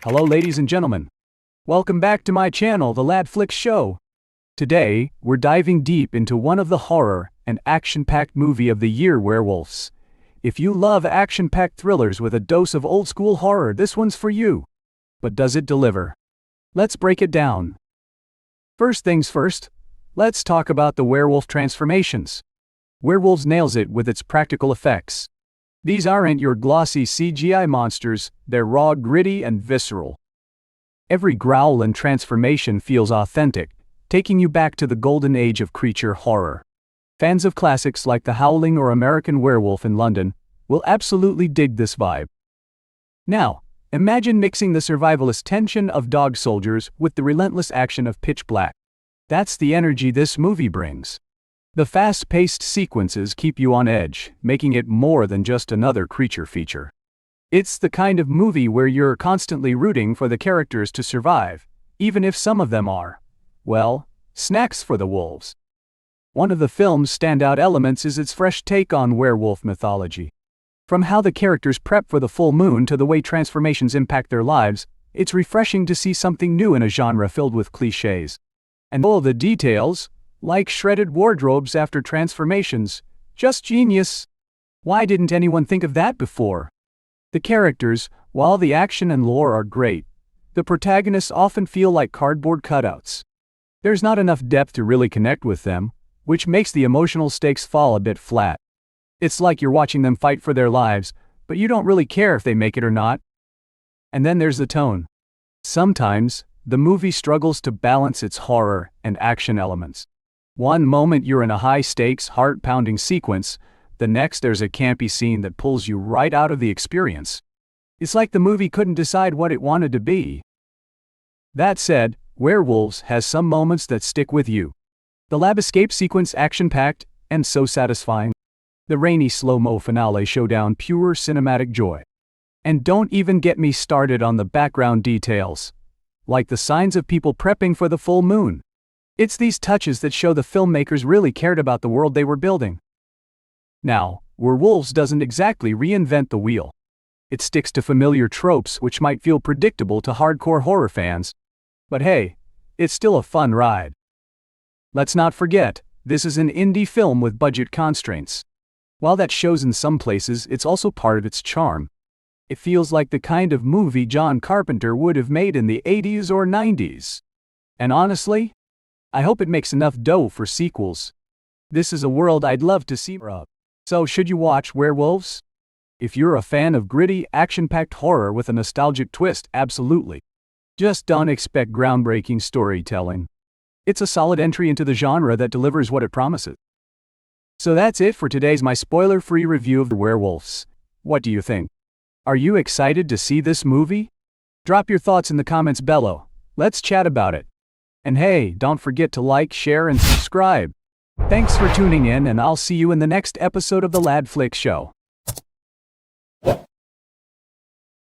Hello ladies and gentlemen. Welcome back to my channel, The Lad Flick Show. Today, we're diving deep into one of the horror and action-packed movie of the year, Werewolves. If you love action-packed thrillers with a dose of old-school horror, this one's for you. But does it deliver? Let's break it down. First things first, let's talk about the werewolf transformations. Werewolves nails it with its practical effects. These aren't your glossy CGI monsters, they're raw, gritty, and visceral. Every growl and transformation feels authentic, taking you back to the golden age of creature horror. Fans of classics like The Howling or American Werewolf in London will absolutely dig this vibe. Now, imagine mixing the survivalist tension of dog soldiers with the relentless action of Pitch Black. That's the energy this movie brings. The fast-paced sequences keep you on edge, making it more than just another creature feature. It's the kind of movie where you're constantly rooting for the characters to survive, even if some of them are, well, snacks for the wolves. One of the film's standout elements is its fresh take on werewolf mythology. From how the characters prep for the full moon to the way transformations impact their lives, it's refreshing to see something new in a genre filled with cliches. And all the details, like shredded wardrobes after transformations, just genius. Why didn't anyone think of that before? The characters, while the action and lore are great, the protagonists often feel like cardboard cutouts. There's not enough depth to really connect with them, which makes the emotional stakes fall a bit flat. It's like you're watching them fight for their lives, but you don't really care if they make it or not. And then there's the tone. Sometimes, the movie struggles to balance its horror and action elements. One moment you're in a high-stakes, heart-pounding sequence, the next there's a campy scene that pulls you right out of the experience. It's like the movie couldn't decide what it wanted to be. That said, Werewolves has some moments that stick with you. The lab escape sequence, action-packed and so satisfying. The rainy slow-mo finale showdown, pure cinematic joy. And don't even get me started on the background details, like the signs of people prepping for the full moon. It's these touches that show the filmmakers really cared about the world they were building. Now, Werewolves doesn't exactly reinvent the wheel. It sticks to familiar tropes which might feel predictable to hardcore horror fans. But hey, it's still a fun ride. Let's not forget, this is an indie film with budget constraints. While that shows in some places, it's also part of its charm. It feels like the kind of movie John Carpenter would have made in the 80s or 90s. And honestly, I hope it makes enough dough for sequels. This is a world I'd love to see more of. So should you watch Werewolves? If you're a fan of gritty, action-packed horror with a nostalgic twist, absolutely. Just don't expect groundbreaking storytelling. It's a solid entry into the genre that delivers what it promises. So that's it for today's my spoiler-free review of the Werewolves. What do you think? Are you excited to see this movie? Drop your thoughts in the comments below. Let's chat about it. And hey, don't forget to like, share, and subscribe. Thanks for tuning in, and I'll see you in the next episode of The Lad Flick Show.